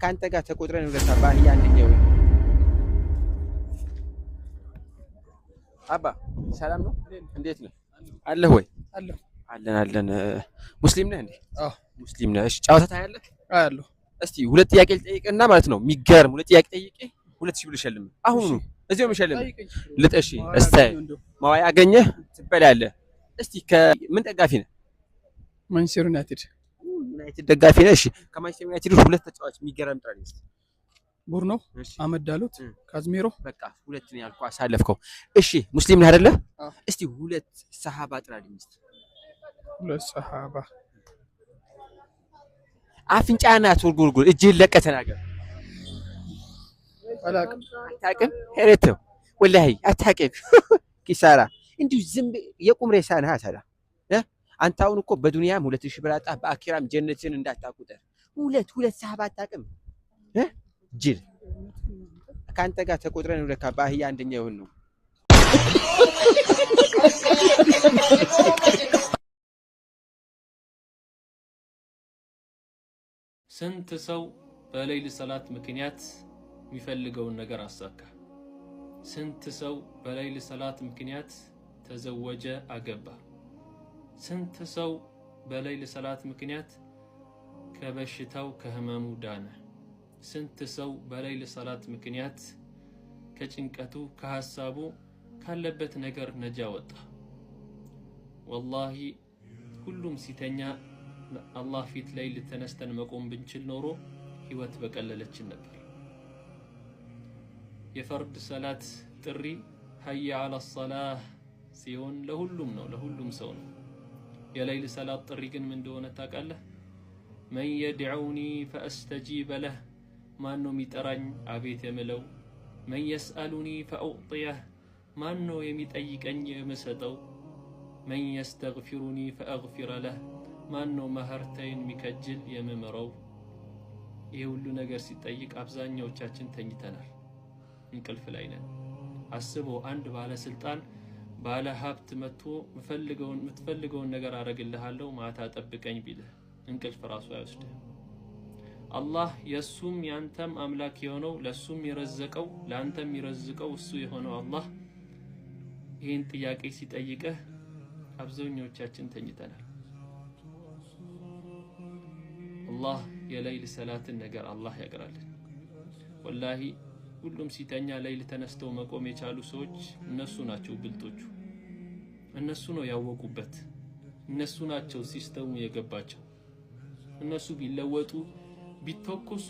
ካንተ ጋር ተቆጥረን ሁለት ባህያ አንደኛው አባ ሰላም ነው እንዴት ነው አለህ ወይ አለን ሙስሊም ነህ እንዴ ሙስሊም ነህ እሺ ጫወታ ታያለህ አያለሁ እስቲ ሁለት ጥያቄ ልጠይቅና ማለት ነው የሚገርም ሁለት ጥያቄ ጠይቄ 2000 ብር ሸልም አሁን እዚሁ መሸለም ልጠሺ እስታይ ማዋይ አገኘህ ትበላለህ እስቲ ከምን ደጋፊ ነህ ማንቸስተር ዩናይትድ ደጋፊ ነህ እሺ ከማንቸስተር ዩናይትድ ሁለት ተጫዋች የሚገርም ጥራኝ እስቲ ቡርኖ አህመድ ዳሎት ካዝሜሮ በቃ ሁለት ነው ያልኩህ አሳለፍከው እሺ ሙስሊም ነህ አይደለ እስቲ ሁለት ሰሃባ ጥራልኝ እስቲ ሁለት ሰሃባ አፍንጫና ቱርጉርጉር እጅህን ለቀህ ተናገር አታውቅም ሄሬቶ ወላሂ አታውቅም ኪሳራ እንዲሁ ዝም የቁም ሬሳ ነህ አሰላ አንተ አሁን እኮ በዱንያም 2000 ብር አጣህ በአኺራም ጀነትን እንዳታቁጠር ሁለት ሰሃባ አታውቅም ጅል ካንተ ጋር ተቆጥረን ወደ ባህያ አንደኛ ይሁን ነው ስንት ሰው በሌሊት ሰላት ምክንያት የሚፈልገውን ነገር አሳካ ስንት ሰው በሌሊት ሰላት ምክንያት ተዘወጀ አገባ ስንት ሰው በሌሊት ሰላት ምክንያት ከበሽታው ከህመሙ ዳነ ስንት ሰው በሌሊት ሰላት ምክንያት ከጭንቀቱ ከሐሳቡ ካለበት ነገር ነጃ ወጣ ወላሂ ሁሉም ሲተኛ አላህ ፊት ላይ ልተነስተን መቆም ብንችል ኖሮ ህይወት በቀለለችን ነበር የፈርድ ሰላት ጥሪ ሀያ አለ الصلاህ ሲሆን ለሁሉም ነው ለሁሉም ሰው ነው የሌሊት ሰላት ጥሪ ግን ምን እንደሆነ ታውቃለህ من يدعوني فاستجيب له ማነው የሚጠራኝ አቤት የምለው من يسألني فأعطيه ማነው የሚጠይቀኝ የምሰጠው من يستغفرني فأغفر له ማነው መህርተይን ሚከጅል የምመረው ይሄ ሁሉ ነገር ሲጠይቅ አብዛኛዎቻችን ተኝተናል እንቅልፍ ላይ ነን አስበው አንድ ባለስልጣን ባለ ሀብት መጥቶ የምትፈልገውን ነገር አረግልሃለሁ ማታ ጠብቀኝ ቢልህ እንቅልፍ ራሱ አይወስድህ አላህ የሱም ያንተም አምላክ የሆነው ለሱም ይረዘቀው ለአንተም ይረዝቀው እሱ የሆነው አላህ ይሄን ጥያቄ ሲጠይቅህ አብዛኛዎቻችን ተኝተናል አላህ የሌሊት ሰላትን ነገር አላህ ያግራልን ወላሂ ሁሉም ሲተኛ ሌሊት ተነስተው መቆም የቻሉ ሰዎች እነሱ ናቸው ብልጦቹ እነሱ ነው ያወቁበት እነሱ ናቸው ሲስተሙ የገባቸው እነሱ ቢለወጡ ቢተኮሱ